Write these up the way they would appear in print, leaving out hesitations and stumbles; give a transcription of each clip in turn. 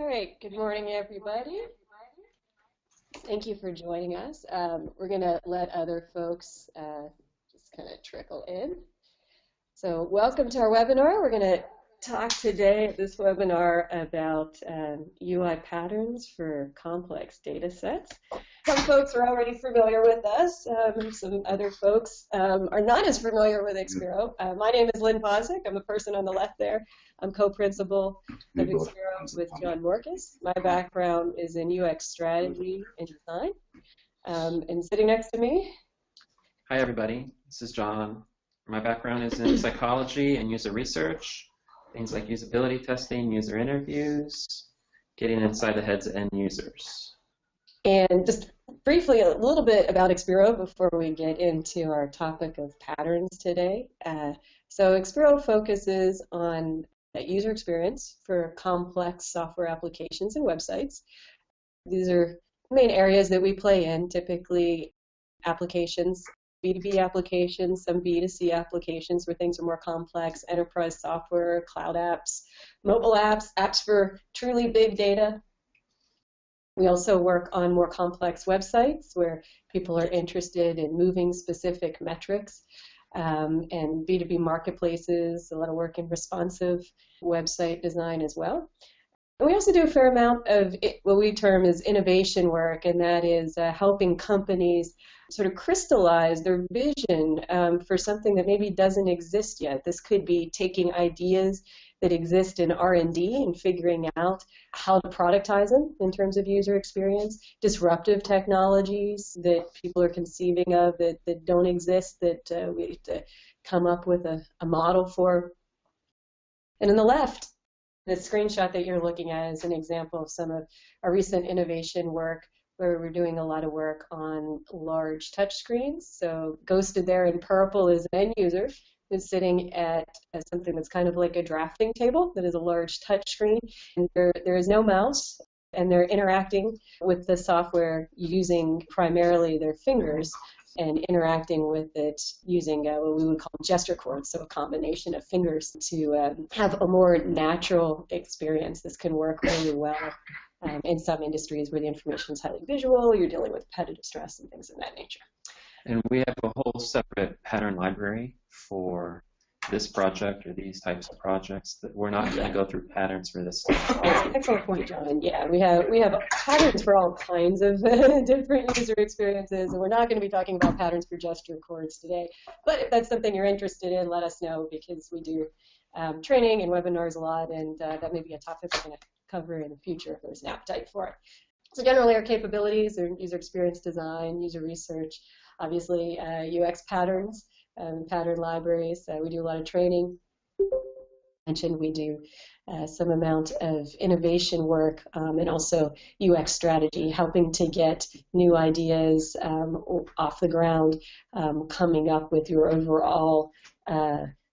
All right, good morning, everybody. Thank you for joining us. We're going to let other folks just kind of trickle in. So welcome to our webinar. We're going to talk today at this webinar about UI patterns for complex data sets. Some folks are already familiar with us. Some other folks are not as familiar with Expero. My name is Lynn Bosnick. I'm the person on the left there. I'm co-principal of Expero with John Morkis. My background is in UX strategy and design. And sitting next to me. Hi, everybody. This is John. My background is in psychology and user research, things like usability testing, user interviews, getting inside the heads of end users. And just briefly, a little bit about Expero before we get into our topic of patterns today. So Expero focuses on user experience for complex software applications and websites. These are main areas that we play in, typically applications, B2B applications, some B2C applications where things are more complex, enterprise software, cloud apps, mobile apps, apps for truly big data. We also work on more complex websites where people are interested in moving specific metrics, and B2B marketplaces, a lot of work in responsive website design as well. And we also do a fair amount of what we term as innovation work, and that is helping companies sort of crystallize their vision for something that maybe doesn't exist yet. This could be taking ideas that exist in R&D and figuring out how to productize them in terms of user experience, disruptive technologies that people are conceiving of that don't exist, that we have to come up with a model for. And on the left, the screenshot that you're looking at is an example of some of our recent innovation work where we're doing a lot of work on large touch screens. So ghosted there in purple is an end user who's sitting at something that's kind of like a drafting table that is a large touch screen. And there is no mouse, and they're interacting with the software using primarily their fingers and interacting with it using what we would call gesture chords, so a combination of fingers to have a more natural experience. This can work really well in some industries where the information is highly visual, you're dealing with repetitive stress and things of that nature. And we have a whole separate pattern library for this project or these types of projects that we're not going to go through patterns for this. That's an excellent point, John. Yeah, we have patterns for all kinds of different user experiences, and we're not going to be talking about patterns for gesture chords today. But if that's something you're interested in, let us know, because we do training and webinars a lot, and that may be a topic we're going to cover in the future if there's an appetite for it. So generally our capabilities are user experience design, user research, obviously UX patterns, pattern libraries. We do a lot of training. I mentioned we do some amount of innovation work and also UX strategy, helping to get new ideas off the ground, coming up with your overall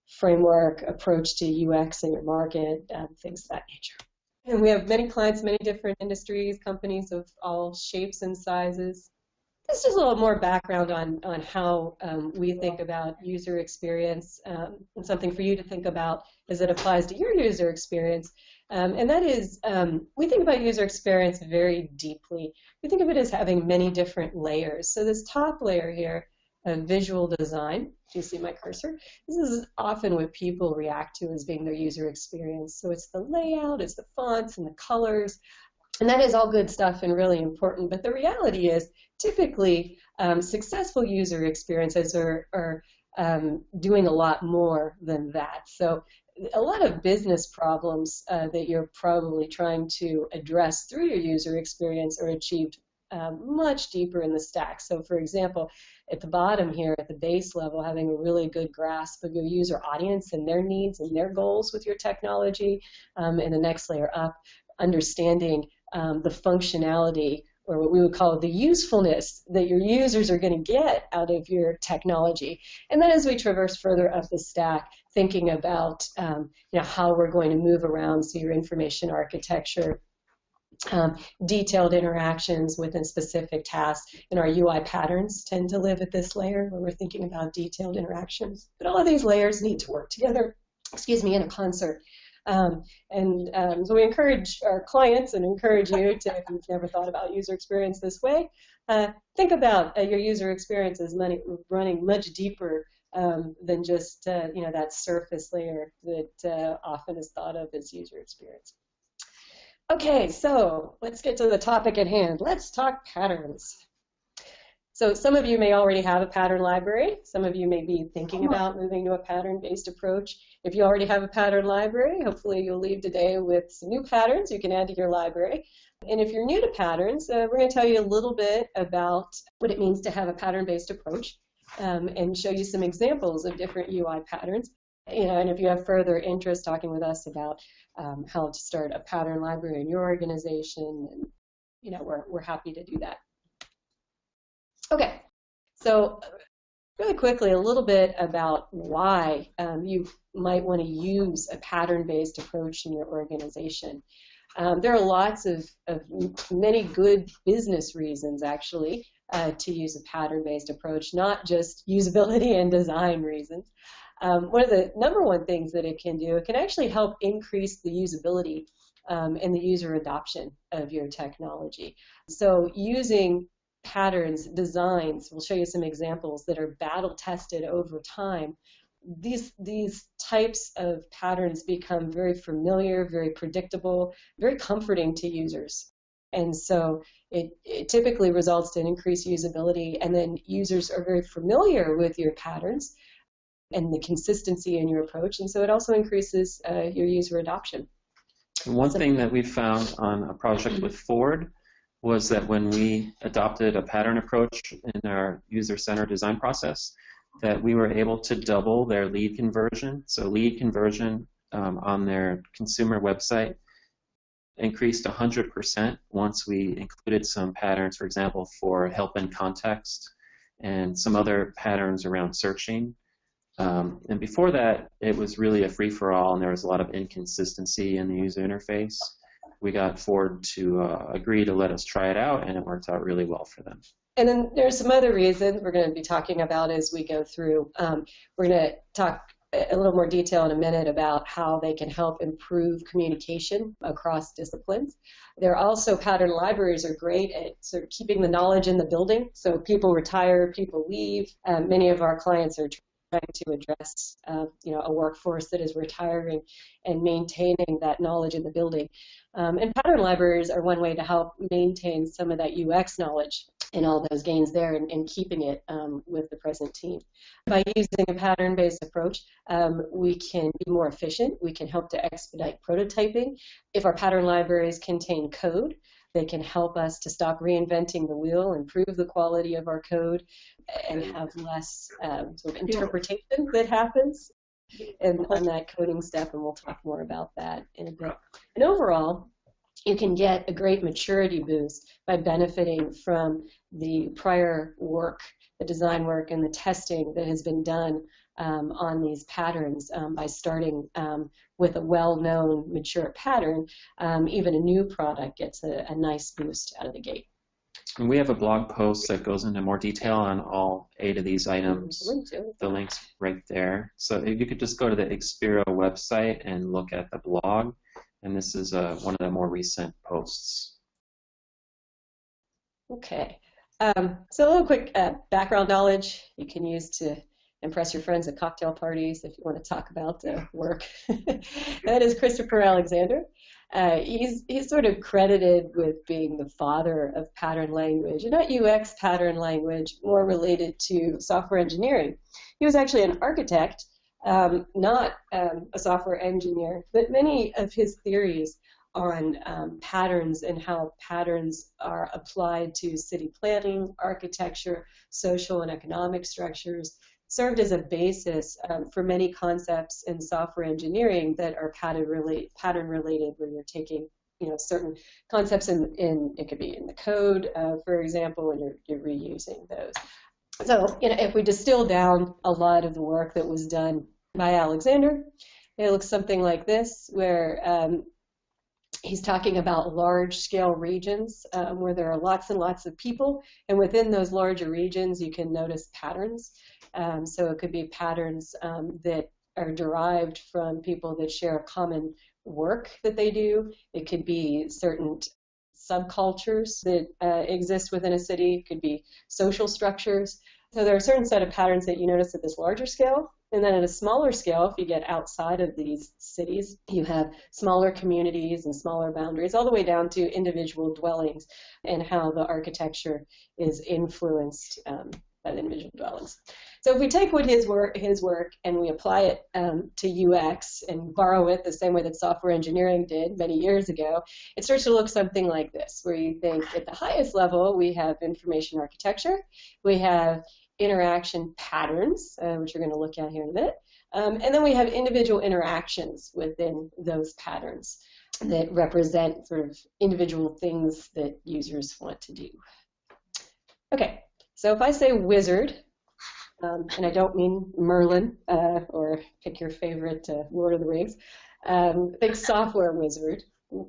framework approach to UX in your market, things of that nature. And we have many clients, many different industries, companies of all shapes and sizes. This is a little more background on how we think about user experience, and something for you to think about as it applies to your user experience. And that is, we think about user experience very deeply. We think of it as having many different layers. So this top layer here, visual design, do you see my cursor? This is often what people react to as being their user experience. So it's the layout, it's the fonts and the colors. And that is all good stuff and really important, but the reality is typically successful user experiences are doing a lot more than that. So a lot of business problems that you're probably trying to address through your user experience are achieved much deeper in the stack. So for example, at the bottom here, at the base level, having a really good grasp of your user audience and their needs and their goals with your technology, and the next layer up, understanding the functionality, or what we would call the usefulness that your users are going to get out of your technology. And then as we traverse further up the stack, thinking about how we're going to move around, so your information architecture, detailed interactions within specific tasks, and our UI patterns tend to live at this layer when we're thinking about detailed interactions. But all of these layers need to work together, in a concert. So we encourage our clients and encourage you to, if you've never thought about user experience this way, think about your user experience as running much deeper than just that surface layer that often is thought of as user experience. Okay, so let's get to the topic at hand. Let's talk patterns. So some of you may already have a pattern library. Some of you may be thinking about moving to a pattern-based approach. If you already have a pattern library, hopefully you'll leave today with some new patterns you can add to your library. And if you're new to patterns, we're going to tell you a little bit about what it means to have a pattern-based approach and show you some examples of different UI patterns. And if you have further interest talking with us about how to start a pattern library in your organization, and we're happy to do that. Okay, so really quickly, a little bit about why you might want to use a pattern-based approach in your organization. There are lots of many good business reasons, actually, to use a pattern-based approach, not just usability and design reasons. One of the number one things that it can do, it can actually help increase the usability and the user adoption of your technology. So using patterns, designs, we'll show you some examples that are battle tested over time. These types of patterns become very familiar, very predictable, very comforting to users. And so it typically results in increased usability, and then users are very familiar with your patterns and the consistency in your approach, and so it also increases your user adoption. One thing that we found on a project with Ford was that when we adopted a pattern approach in our user-centered design process, that we were able to double their lead conversion. So lead conversion on their consumer website increased 100% once we included some patterns, for example, for help in context and some other patterns around searching. And before that, it was really a free-for-all, and there was a lot of inconsistency in the user interface. We got Ford to agree to let us try it out, and it worked out really well for them. And then there's some other reasons we're going to be talking about as we go through. We're going to talk a little more detail in a minute about how they can help improve communication across disciplines. There are also pattern libraries are great at sort of keeping the knowledge in the building. So people retire, people leave. Many of our clients are trying to address a workforce that is retiring and maintaining that knowledge in the building. And pattern libraries are one way to help maintain some of that UX knowledge and all those gains there and keeping it with the present team. By using a pattern-based approach, we can be more efficient. We can help to expedite prototyping. If our pattern libraries contain code, they can help us to stop reinventing the wheel, improve the quality of our code, and have less sort of interpretation that happens on that coding step, and we'll talk more about that in a bit. And overall, you can get a great maturity boost by benefiting from the prior work, the design work, and the testing that has been done on these patterns by starting with a well-known mature pattern. Even a new product gets a nice boost out of the gate. And we have a blog post that goes into more detail on all 8 of these items. The link's right there. So if you could just go to the Xpero website and look at the blog. And this is one of the more recent posts. Okay. So a little quick background knowledge you can use to impress your friends at cocktail parties if you want to talk about work. That is Christopher Alexander. He's sort of credited with being the father of pattern language, and not UX pattern language, more related to software engineering. He was actually an architect, not a software engineer, but many of his theories on patterns and how patterns are applied to city planning, architecture, social and economic structures served as a basis for many concepts in software engineering that are pattern related, where you're taking certain concepts in it could be in the code, for example, and you're reusing those. So if we distill down a lot of the work that was done by Alexander, it looks something like this, where he's talking about large-scale regions where there are lots and lots of people, and within those larger regions you can notice patterns. So it could be patterns that are derived from people that share a common work that they do. It could be certain subcultures that exist within a city. It could be social structures. So there are a certain set of patterns that you notice at this larger scale. And then at a smaller scale, if you get outside of these cities, you have smaller communities and smaller boundaries, all the way down to individual dwellings and how the architecture is influenced by the individual dwellings. So if we take his work and we apply it to UX and borrow it the same way that software engineering did many years ago, it starts to look something like this, where you think at the highest level we have information architecture, we have interaction patterns, which we're going to look at here in a minute, and then we have individual interactions within those patterns that represent sort of individual things that users want to do. Okay, so if I say wizard, and I don't mean Merlin or pick your favorite Lord of the Rings, think software wizard.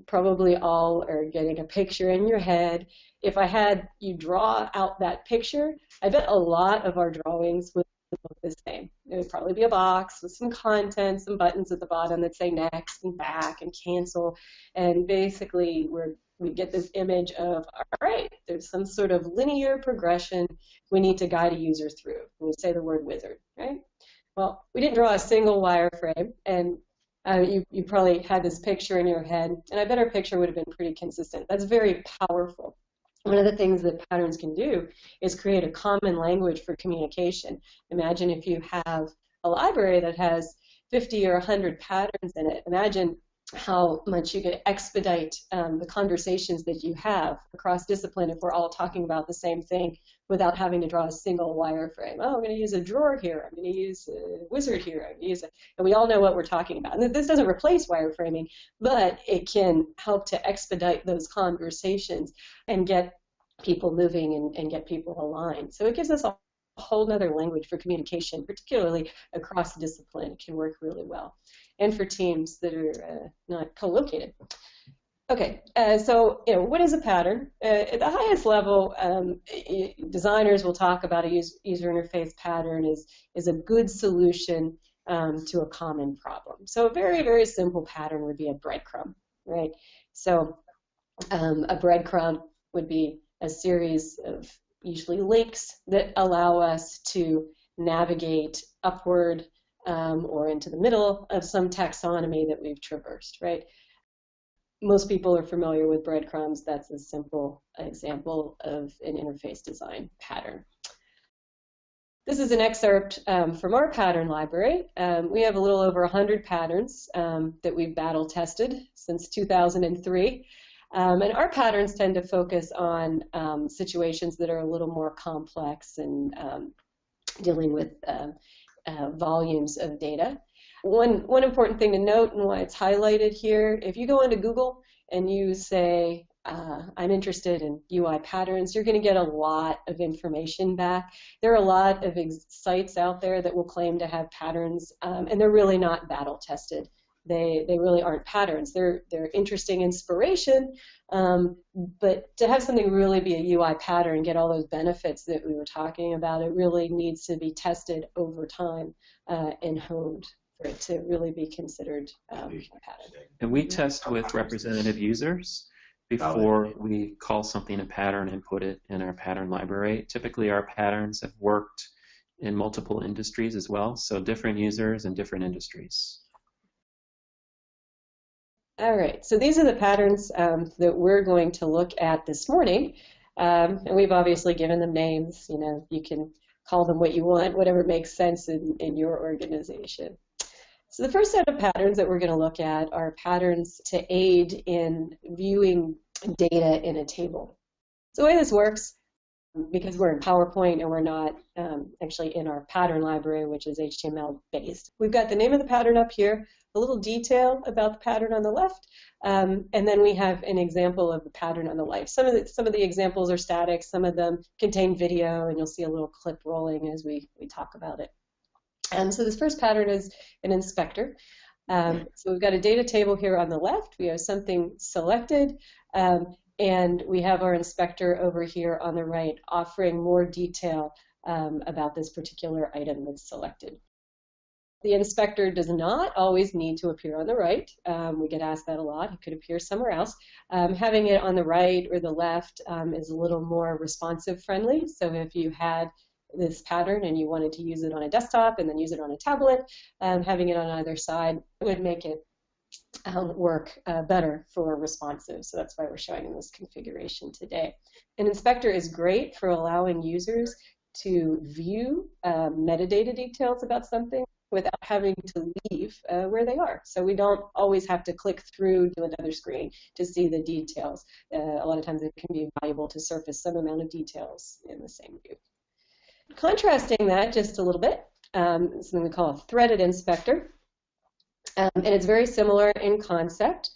Probably all are getting a picture in your head. If I had you draw out that picture, I bet a lot of our drawings would look the same. It would probably be a box with some content, some buttons at the bottom that say next and back and cancel, and basically we get this image of, all right, there's some sort of linear progression we need to guide a user through when we say the word wizard, right? Well, we didn't draw a single wireframe, and you probably had this picture in your head, and I bet our picture would have been pretty consistent. That's very powerful. One of the things that patterns can do is create a common language for communication. Imagine if you have a library that has 50 or 100 patterns in it. Imagine how much you could expedite the conversations that you have across discipline if we're all talking about the same thing without having to draw a single wireframe. Oh, I'm going to use a drawer here. I'm going to use a wizard here. I'm going to use and we all know what we're talking about. And this doesn't replace wireframing, but it can help to expedite those conversations and get people moving and get people aligned. So it gives us a whole other language for communication, particularly across discipline. It can work really well. And for teams that are not co-located. Okay, so what is a pattern? At the highest level, designers will talk about a user interface pattern is a good solution to a common problem. So a very, very simple pattern would be a breadcrumb, right? So a breadcrumb would be a series of usually links that allow us to navigate upward or into the middle of some taxonomy that we've traversed, right? Most people are familiar with breadcrumbs. That's a simple example of an interface design pattern. This is an excerpt from our pattern library. We have a little over 100 patterns that we've battle tested since 2003. And our patterns tend to focus on situations that are a little more complex and dealing with volumes of data. One important thing to note and why it's highlighted here, if you go into Google and you say, I'm interested in UI patterns, you're going to get a lot of information back. There are a lot of sites out there that will claim to have patterns, and they're really not battle tested. They really aren't patterns. They're interesting inspiration, but to have something really be a UI pattern, get all those benefits that we were talking about, it really needs to be tested over time and honed for it to really be considered a pattern. And we test with representative users before we call something a pattern and put it in our pattern library. Typically, our patterns have worked in multiple industries as well, so different users and different industries. All right, so these are the patterns that we're going to look at this morning. And we've obviously given them names. You know, you can call them what you want, whatever makes sense in your organization. So the first set of patterns that we're going to look at are patterns to aid in viewing data in a table. So the way this works, because we're in PowerPoint and we're not actually in our pattern library, which is HTML based. We've got the name of the pattern up here, a little detail about the pattern on the left, and then we have an example of the pattern on the right. Some of the examples are static, some of them contain video, and you'll see a little clip rolling as we talk about it. So this first pattern is an inspector. So we've got a data table here on the left. We have something selected, and we have our inspector over here on the right offering more detail about this particular item that's selected. the inspector does not always need to appear on the right. We get asked that a lot. It could appear somewhere else. Having it on the right or the left is a little more responsive friendly. So if you had this pattern and you wanted to use it on a desktop and then use it on a tablet, having it on either side would make it work better for responsive. So that's why we're showing in this configuration today. An inspector is great for allowing users to view metadata details about something without having to leave where they are. So we don't always have to click through to another screen to see the details. A lot of times it can be valuable to surface some amount of details in the same view. Contrasting that just a little bit, something we call a threaded inspector. And it's very similar in concept.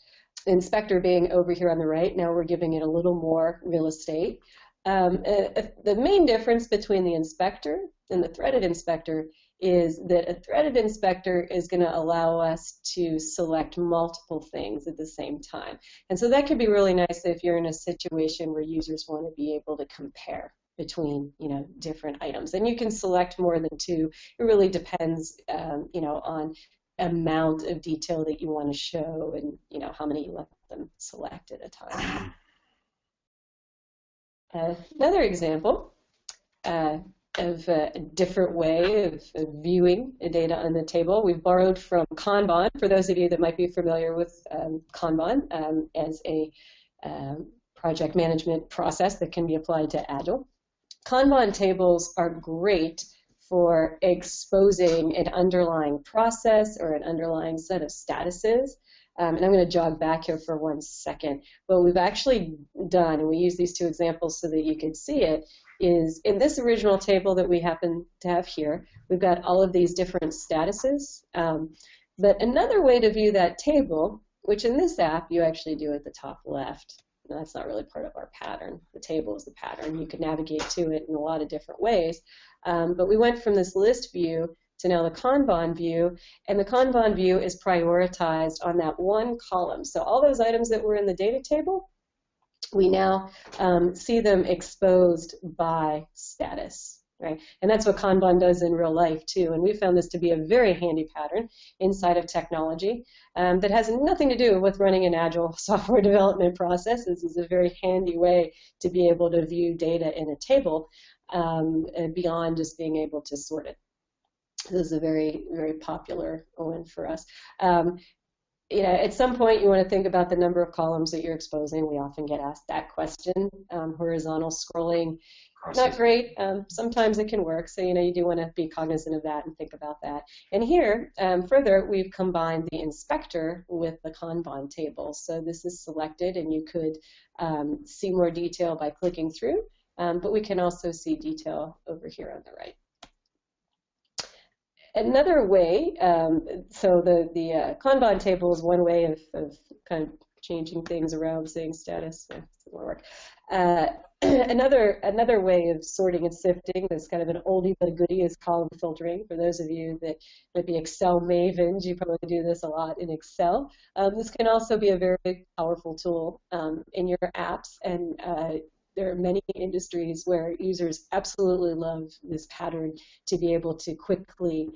Inspector being over here on the right, now we're giving it a little more real estate. The main difference between the inspector and the threaded inspector is that a threaded inspector is going to allow us to select multiple things at the same time. And so that could be really nice if you're in a situation where users want to be able to compare between, different items. And you can select more than two. It really depends, on amount of detail that you want to show and, how many you let them select at a time. Another example of a different way of viewing data on the table. We've borrowed from Kanban, for those of you that might be familiar with Kanban as a project management process that can be applied to Agile. Kanban tables are great for exposing an underlying process or an underlying set of statuses. And I'm going to jog back here for 1 second. What we've actually done, and we use these two examples so that you can see it, is in this original table that we happen to have here, we've got all of these different statuses. But another way to view that table, which in this app you actually do at the top left. Now, that's not really part of our pattern. The table is the pattern. You can navigate to it in a lot of different ways. But we went from this list view to now the Kanban view, and the Kanban view is prioritized on that one column. So all those items that were in the data table, we now see them exposed by status, right? And that's what Kanban does in real life too. And we found this to be a very handy pattern inside of technology that has nothing to do with running an agile software development process. This is a very handy way to be able to view data in a table beyond just being able to sort it. This is a very, very popular one for us. At some point you want to think about the number of columns that you're exposing. We often get asked that question. Horizontal scrolling, not great. Sometimes it can work, so you do want to be cognizant of that and think about that. And here, further, we've combined the inspector with the Kanban table. So this is selected, and you could see more detail by clicking through, but we can also see detail over here on the right. Another way, so the Kanban table is one way of kind of changing things around, saying status. It won't work. Another way of sorting and sifting, that's kind of an oldie but a goodie, is column filtering. For those of you that might be Excel mavens, you probably do this a lot in Excel. This can also be a very powerful tool in your apps, and there are many industries where users absolutely love this pattern to be able to quickly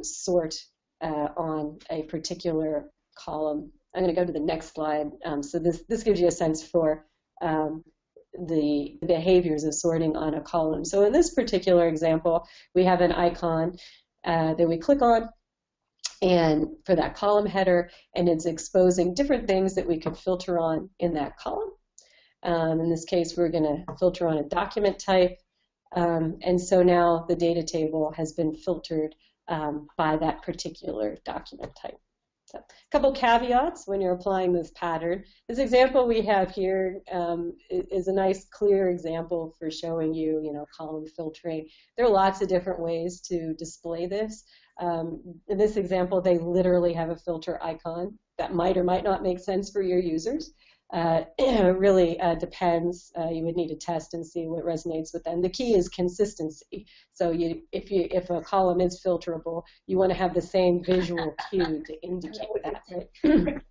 sort on a particular column. I'm going to go to the next slide. So this gives you a sense for the behaviors of sorting on a column. So in this particular example, we have an icon that we click on, and for that column header, and it's exposing different things that we could filter on in that column. In this case, we're going to filter on a document type, and so now the data table has been filtered by that particular document type. So, a couple caveats when you're applying this pattern. This example we have here is a nice, clear example for showing you, column filtering. There are lots of different ways to display this. In this example, they literally have a filter icon that might or might not make sense for your users. It really depends. You would need to test and see what resonates with them. The key is consistency. So if a column is filterable, you want to have the same visual cue to indicate that. Right?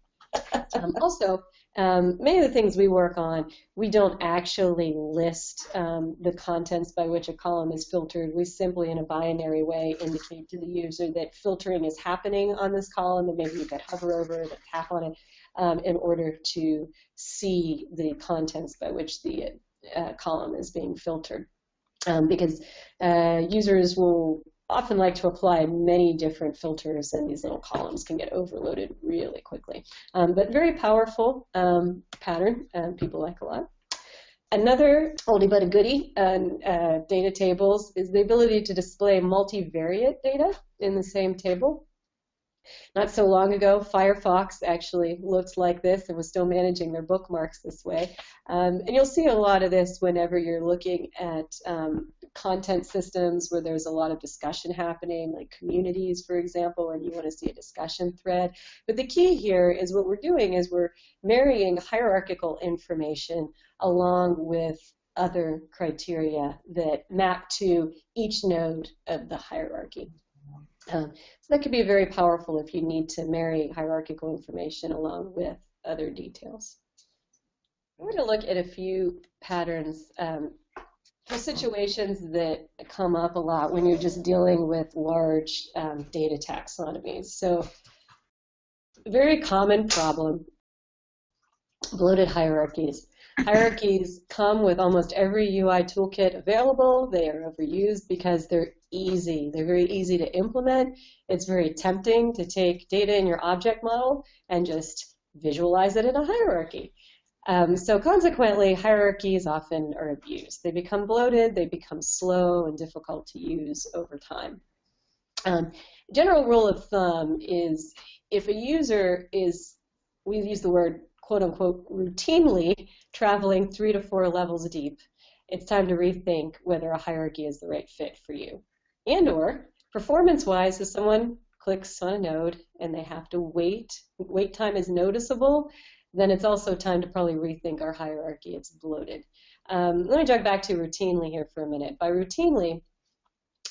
Also, Many of the things we work on, we don't actually list the contents by which a column is filtered. We simply, in a binary way, indicate to the user that filtering is happening on this column, and maybe you could hover over it or tap on it in order to see the contents by which the column is being filtered. Because users will often like to apply many different filters, and these little columns can get overloaded really quickly. But very powerful pattern people like a lot. Another oldie but a goodie data tables is the ability to display multivariate data in the same table. Not so long ago, Firefox actually looked like this and was still managing their bookmarks this way. And you'll see a lot of this whenever you're looking at content systems where there's a lot of discussion happening, like communities, for example, and you want to see a discussion thread. But the key here is what we're doing is we're marrying hierarchical information along with other criteria that map to each node of the hierarchy. So that could be very powerful if you need to marry hierarchical information along with other details. We're going to look at a few patterns for situations that come up a lot when you're just dealing with large data taxonomies. So a very common problem, bloated hierarchies. Hierarchies come with almost every UI toolkit available. They are overused because they're easy. They're very easy to implement. It's very tempting to take data in your object model and just visualize it in a hierarchy. So consequently, hierarchies often are abused. They become bloated, they become slow and difficult to use over time. General rule of thumb is if a user is, we use the word quote unquote routinely traveling 3 to 4 levels deep, it's time to rethink whether a hierarchy is the right fit for you. And or performance-wise, if someone clicks on a node and they have to wait time is noticeable, then it's also time to probably rethink our hierarchy. It's bloated. Let me jog back to routinely here for a minute. By routinely,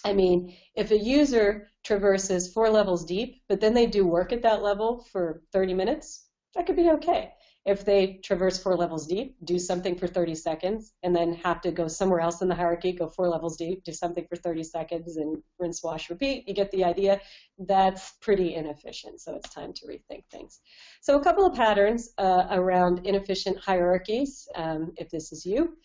I mean if a user traverses 4 levels deep, but then they do work at that level for 30 minutes, that could be okay. If they traverse 4 levels deep, do something for 30 seconds, and then have to go somewhere else in the hierarchy, go 4 levels deep, do something for 30 seconds, and rinse, wash, repeat, you get the idea. That's pretty inefficient, so it's time to rethink things. So a couple of patterns around inefficient hierarchies, if this is you.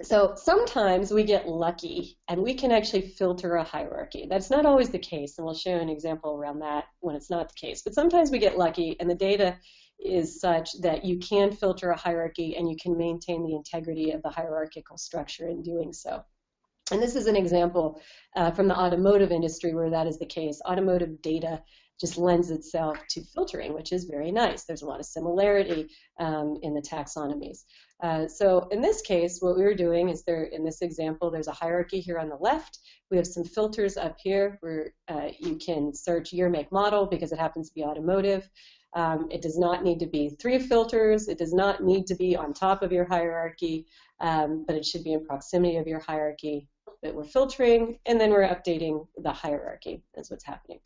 So sometimes we get lucky, and we can actually filter a hierarchy. That's not always the case, and we'll show an example around that when it's not the case. But sometimes we get lucky, and the data is such that you can filter a hierarchy and you can maintain the integrity of the hierarchical structure in doing so. And this is an example from the automotive industry where that is the case. Automotive data just lends itself to filtering, which is very nice. There's a lot of similarity in the taxonomies. So in this case, what we were doing is in this example, there's a hierarchy here on the left. We have some filters up here where you can search year, make, model because it happens to be automotive. It does not need to be 3 filters. It does not need to be on top of your hierarchy, but it should be in proximity of your hierarchy that we're filtering, and then we're updating the hierarchy. That's what's happening.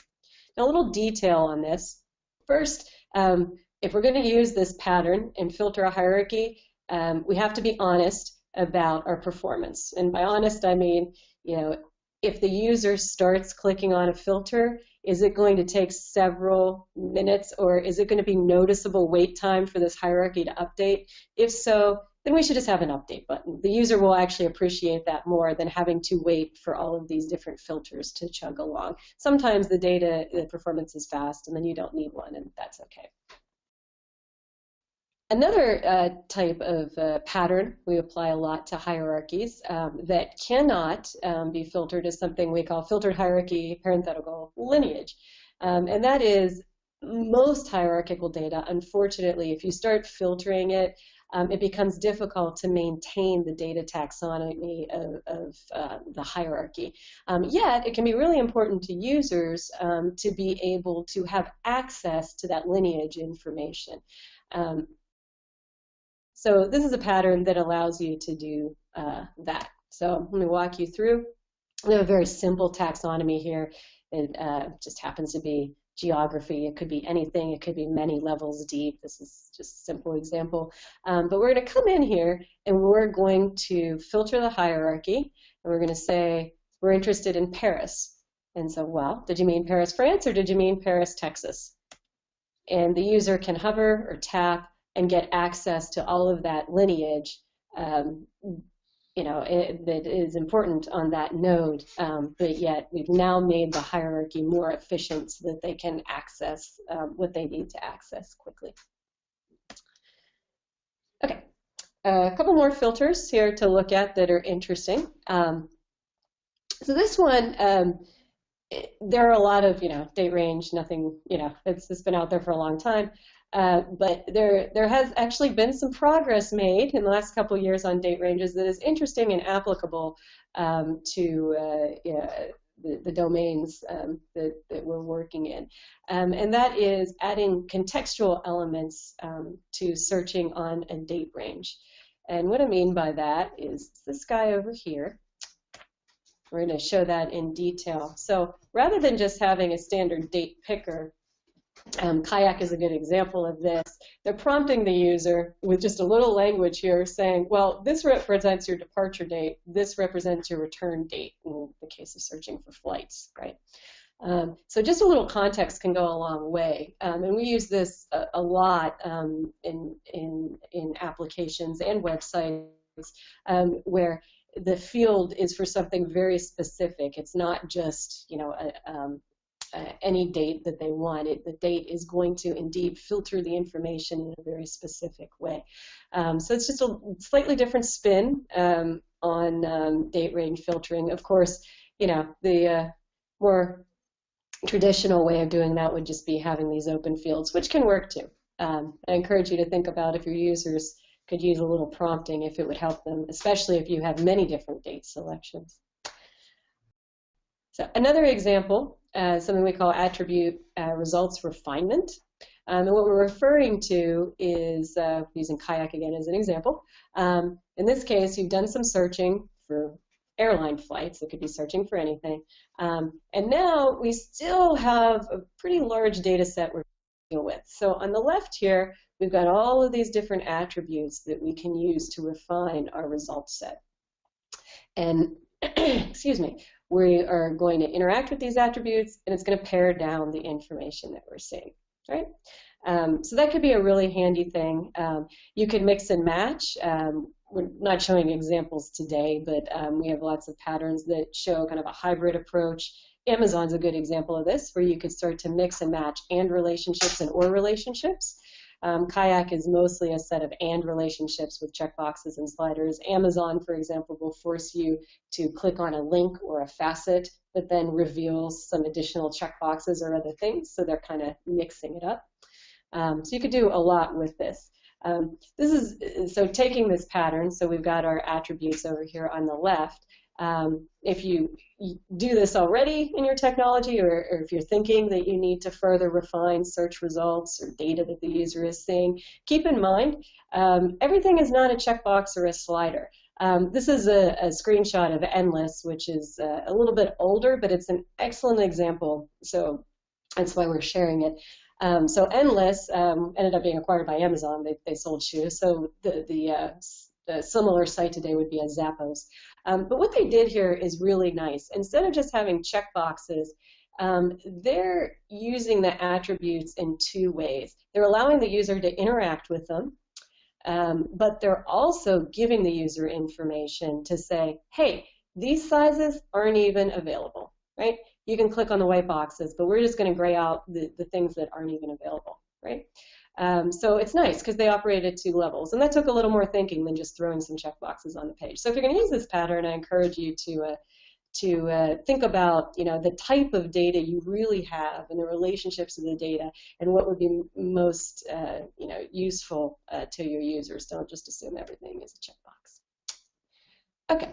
Now, a little detail on this. First, if we're going to use this pattern and filter a hierarchy, we have to be honest about our performance. And by honest, I mean, if the user starts clicking on a filter, is it going to take several minutes, or is it going to be noticeable wait time for this hierarchy to update? If so, then we should just have an update button. The user will actually appreciate that more than having to wait for all of these different filters to chug along. Sometimes the performance is fast, and then you don't need one, and that's okay. Another type of pattern we apply a lot to hierarchies that cannot be filtered is something we call filtered hierarchy parenthetical lineage. And that is most hierarchical data. Unfortunately, if you start filtering it, it becomes difficult to maintain the data taxonomy of the hierarchy. Yet, it can be really important to users to be able to have access to that lineage information. So this is a pattern that allows you to do that. So let me walk you through. We have a very simple taxonomy here. It just happens to be geography. It could be anything. It could be many levels deep. This is just a simple example. But we're going to come in here and we're going to filter the hierarchy. And we're going to say we're interested in Paris. And so, well, did you mean Paris, France, or did you mean Paris, Texas? And the user can hover or tap and get access to all of that lineage, that is important on that node, but yet we've now made the hierarchy more efficient so that they can access what they need to access quickly. Okay, a couple more filters here to look at that are interesting. So this one, there are a lot of, date range, nothing, it's been out there for a long time. But there has actually been some progress made in the last couple of years on date ranges that is interesting and applicable to the domains that we're working in. And that is adding contextual elements to searching on a date range. And what I mean by that is this guy over here. We're going to show that in detail. So rather than just having a standard date picker, Kayak is a good example of this. They're prompting the user with just a little language here saying, well, this represents your departure date. This represents your return date in the case of searching for flights, right? So just a little context can go a long way. And we use this a lot in applications and websites where the field is for something very specific. It's not just, any date that they want. The date is going to indeed filter the information in a very specific way. So it's just a slightly different spin on date range filtering. Of course, the more traditional way of doing that would just be having these open fields, which can work too. I encourage you to think about if your users could use a little prompting, if it would help them, especially if you have many different date selections. So another example, something we call attribute results refinement. And what we're referring to is, using Kayak again as an example, in this case, you've done some searching for airline flights. It could be searching for anything. And now we still have a pretty large data set we're dealing with. So on the left here, we've got all of these different attributes that we can use to refine our result set. And, excuse me, we are going to interact with these attributes, and it's going to pare down the information that we're seeing, right? So that could be a really handy thing. You could mix and match. We're not showing examples today, but we have lots of patterns that show kind of a hybrid approach. Amazon's a good example of this, where you could start to mix and match and relationships and or relationships. Kayak is mostly a set of and relationships with checkboxes and sliders. Amazon, for example, will force you to click on a link or a facet that then reveals some additional checkboxes or other things, so they're kind of mixing it up. So you could do a lot with this. So taking this pattern, so we've got our attributes over here on the left. If you do this already in your technology, or if you're thinking that you need to further refine search results or data that the user is seeing, keep in mind everything is not a checkbox or a slider. This is a screenshot of Endless, which is a little bit older, but it's an excellent example, so that's why we're sharing it. So Endless ended up being acquired by Amazon. They sold shoes, so the similar site today would be a Zappos. But what they did here is really nice. Instead of just having checkboxes, they're using the attributes in two ways. They're allowing the user to interact with them, but they're also giving the user information to say, hey, these sizes aren't even available, right? You can click on the white boxes, but we're just going to gray out the things that aren't even available, right? So it's nice because they operate at two levels, and that took a little more thinking than just throwing some checkboxes on the page. So if you're going to use this pattern, I encourage you to think about the type of data you really have and the relationships of the data and what would be most useful to your users. Don't just assume everything is a checkbox. Okay,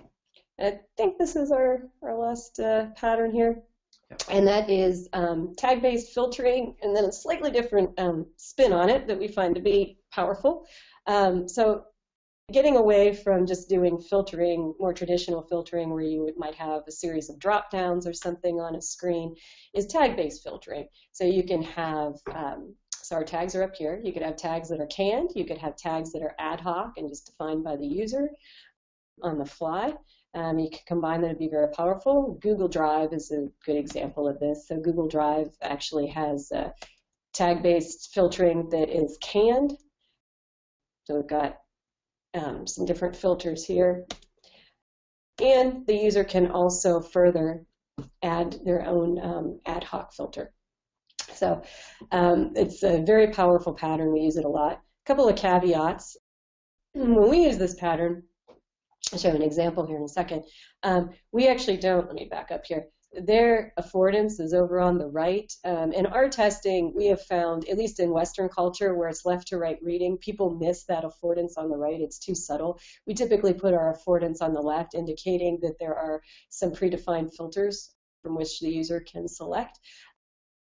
I think this is our last pattern here. And that is tag-based filtering, and then a slightly different spin on it that we find to be powerful. So getting away from just doing filtering, more traditional filtering where you might have a series of drop downs or something on a screen, is tag-based filtering. So you can have, so our tags are up here. You could have tags that are canned. You could have tags that are ad hoc and just defined by the user on the fly. You can combine them to be very powerful. Google Drive is a good example of this. So Google Drive actually has tag-based filtering that is canned. So we've got some different filters here. And the user can also further add their own ad hoc filter. So it's a very powerful pattern. We use it a lot. A couple of caveats. When we use this pattern, I'll show you an example here in a second. We actually don't, let me back up here. Their affordance is over on the right. In our testing, we have found, at least in Western culture, where it's left to right reading, people miss that affordance on the right. It's too subtle. We typically put our affordance on the left, indicating that there are some predefined filters from which the user can select.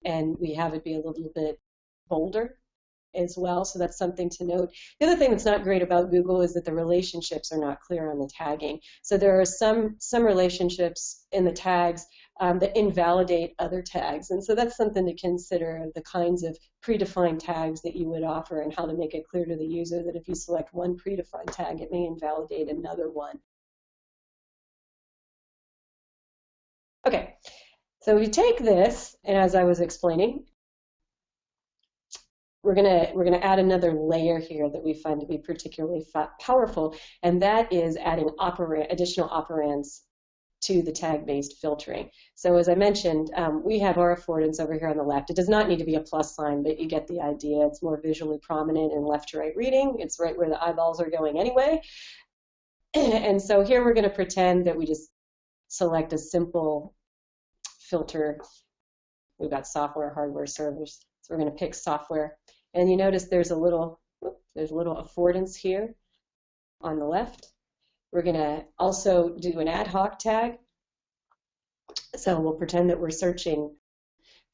And we have it be a little bit bolder as well, so that's something to note. The other thing that's not great about Google is that the relationships are not clear on the tagging. So there are some relationships in the tags that invalidate other tags, and so that's something to consider, the kinds of predefined tags that you would offer and how to make it clear to the user that if you select one predefined tag, it may invalidate another one. Okay, so we take this, and as I was explaining, we're gonna add another layer here that we find to be particularly powerful, and that is adding additional operands to the tag-based filtering. So as I mentioned, we have our affordance over here on the left. It does not need to be a plus sign, but you get the idea. It's more visually prominent in left to right reading. It's right where the eyeballs are going anyway. And so here we're going to pretend that we just select a simple filter. We've got software, hardware, servers. So we're going to pick software. And you notice there's a little affordance here on the left. We're going to also do an ad hoc tag. So we'll pretend that we're searching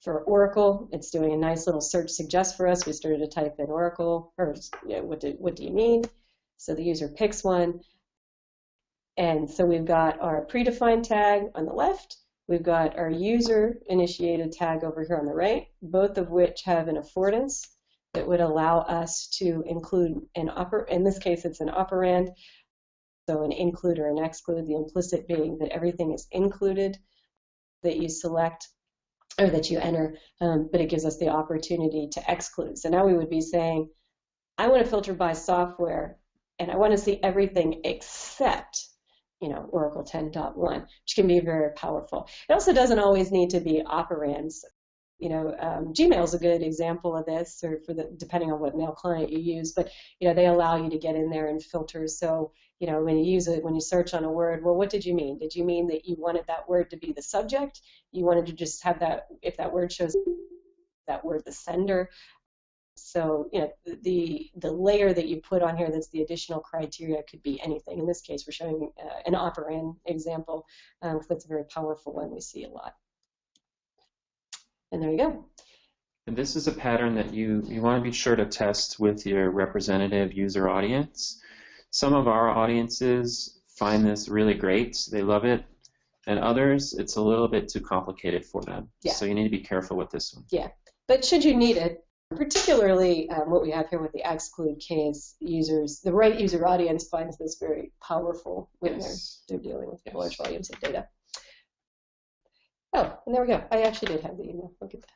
for Oracle. It's doing a nice little search suggest for us. We started to type in Oracle, or what do you mean? So the user picks one. And so we've got our predefined tag on the left. We've got our user-initiated tag over here on the right, both of which have an affordance that would allow us to include in this case it's an operand, so an include or an exclude, the implicit being that everything is included that you select or that you enter, but it gives us the opportunity to exclude. So now we would be saying, I want to filter by software, and I want to see everything except Oracle 10.1, which can be very powerful. It also doesn't always need to be operands. Gmail is a good example of this, or depending on what mail client you use, but they allow you to get in there and filter. So when you use it, when you search on a word, well, what did you mean? Did you mean that you wanted that word to be the subject? You wanted to just have that, if that word shows that word, the sender. So the layer that you put on here that's the additional criteria could be anything. In this case, we're showing an operand example, because that's a very powerful one we see a lot. And there you go. And this is a pattern that you want to be sure to test with your representative user audience. Some of our audiences find this really great. They love it. And others, it's a little bit too complicated for them. Yeah. So you need to be careful with this one. Yeah. But should you need it, particularly what we have here with the exclude case, the right user audience finds this very powerful when they're dealing with large volumes of data. Oh, and there we go. I actually did have the email. Look at that.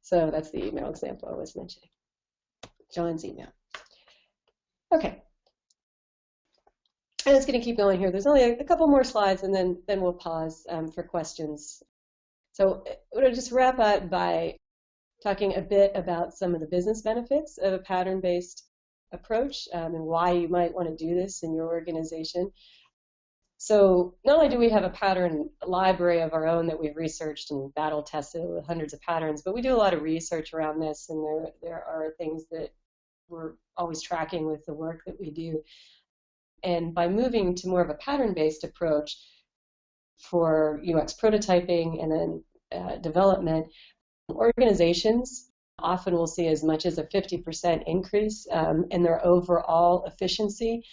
So that's the email example I was mentioning. John's email. Okay. And it's going to keep going here. There's only a couple more slides, and then we'll pause for questions. So I'm going to just wrap up by talking a bit about some of the business benefits of a pattern-based approach and why you might want to do this in your organization. So not only do we have a pattern library of our own that we've researched and battle tested with hundreds of patterns, but we do a lot of research around this, and there are things that we're always tracking with the work that we do. And by moving to more of a pattern-based approach for UX prototyping and then development, organizations often we'll see as much as a 50% increase in their overall efficiency.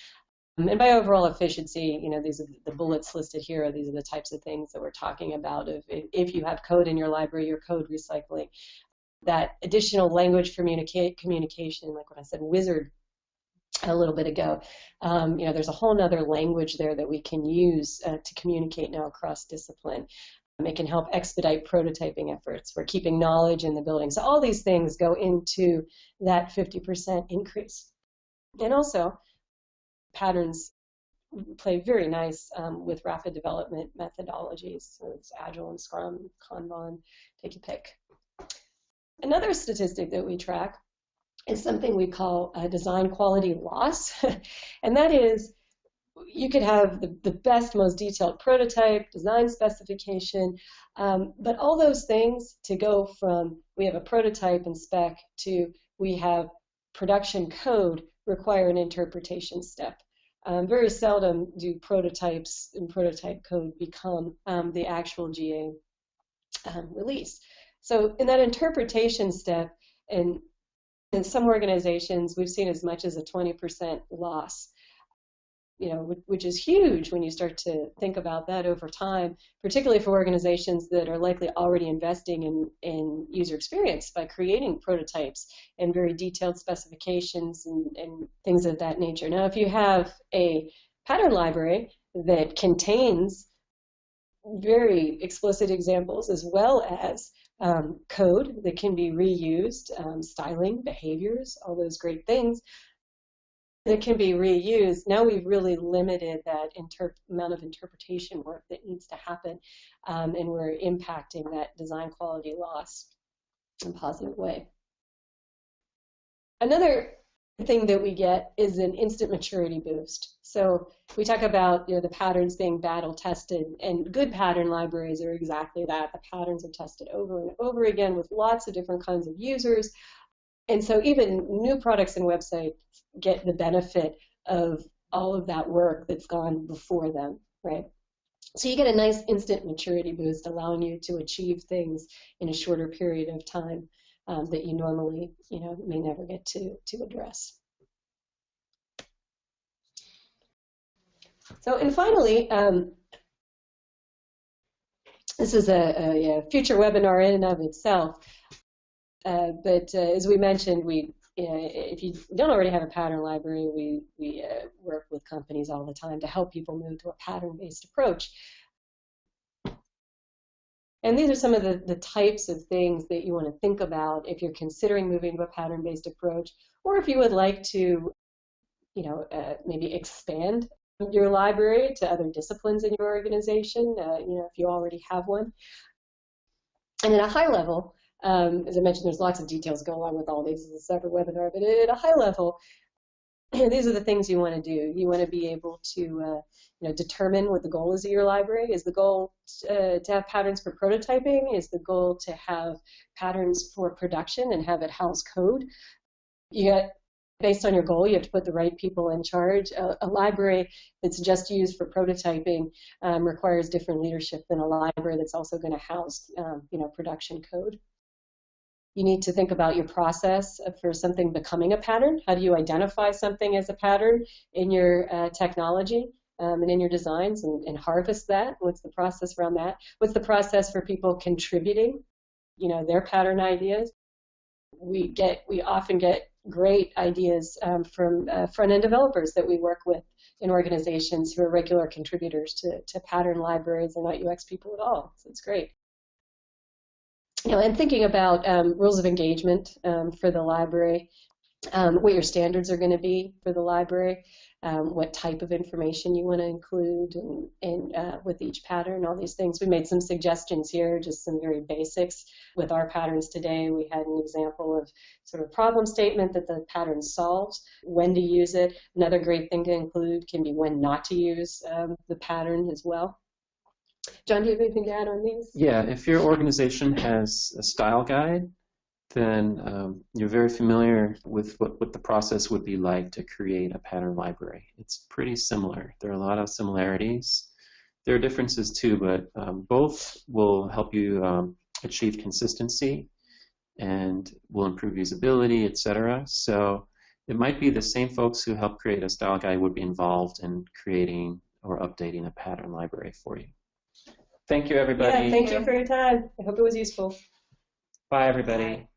And by overall efficiency, these are the bullets listed here. These are the types of things that we're talking about. If you have code in your library, your code recycling, that additional language communication, like what I said, wizard a little bit ago. There's a whole other language there that we can use to communicate now across discipline. It can help expedite prototyping efforts. We're keeping knowledge in the building. So all these things go into that 50% increase. And also, patterns play very nice with rapid development methodologies. So it's Agile and Scrum, Kanban, take your pick. Another statistic that we track is something we call design quality loss. And that is, you could have the best, most detailed prototype, design specification, but all those things to go from we have a prototype and spec to we have production code require an interpretation step. Very seldom do prototypes and prototype code become the actual GA release. So in that interpretation step, in some organizations, we've seen as much as a 20% loss, which is huge when you start to think about that over time, particularly for organizations that are likely already investing in user experience by creating prototypes and very detailed specifications and things of that nature. Now, if you have a pattern library that contains very explicit examples as well as code that can be reused, styling, behaviors, all those great things, that can be reused. Now we've really limited that amount of interpretation work that needs to happen, and we're impacting that design quality loss in a positive way. Another thing that we get is an instant maturity boost. So we talk about the patterns being battle tested, and good pattern libraries are exactly that. The patterns are tested over and over again with lots of different kinds of users. And so even new products and websites get the benefit of all of that work that's gone before them, right? So you get a nice instant maturity boost, allowing you to achieve things in a shorter period of time that you normally, may never get to address. So, and finally, this is a future webinar in and of itself. But as we mentioned, if you don't already have a pattern library, we work with companies all the time to help people move to a pattern-based approach. And these are some of the types of things that you want to think about if you're considering moving to a pattern-based approach, or if you would like to, maybe expand your library to other disciplines in your organization, if you already have one. And at a high level, as I mentioned, there's lots of details going on with all these. This is a separate webinar, but at a high level, these are the things you want to do. You want to be able to determine what the goal is of your library. Is the goal to have patterns for prototyping? Is the goal to have patterns for production and have it house code? Based on your goal, you have to put the right people in charge. A library that's just used for prototyping requires different leadership than a library that's also going to house production code. You need to think about your process for something becoming a pattern. How do you identify something as a pattern in your technology and in your designs and harvest that? What's the process around that? What's the process for people contributing, their pattern ideas? We often get great ideas from front-end developers that we work with in organizations who are regular contributors to pattern libraries. They're not UX people at all, so it's great. And thinking about rules of engagement for the library, what your standards are going to be for the library, what type of information you want to include with each pattern, all these things. We made some suggestions here, just some very basics with our patterns today. We had an example of sort of problem statement that the pattern solves, when to use it. Another great thing to include can be when not to use the pattern as well. John, do you have anything to add on these? Yeah, if your organization has a style guide, then you're very familiar with what the process would be like to create a pattern library. It's pretty similar. There are a lot of similarities. There are differences too, but both will help you achieve consistency and will improve usability, etc. So it might be the same folks who helped create a style guide would be involved in creating or updating a pattern library for you. Thank you, everybody. Yeah, thank you for your time. I hope it was useful. Bye, everybody.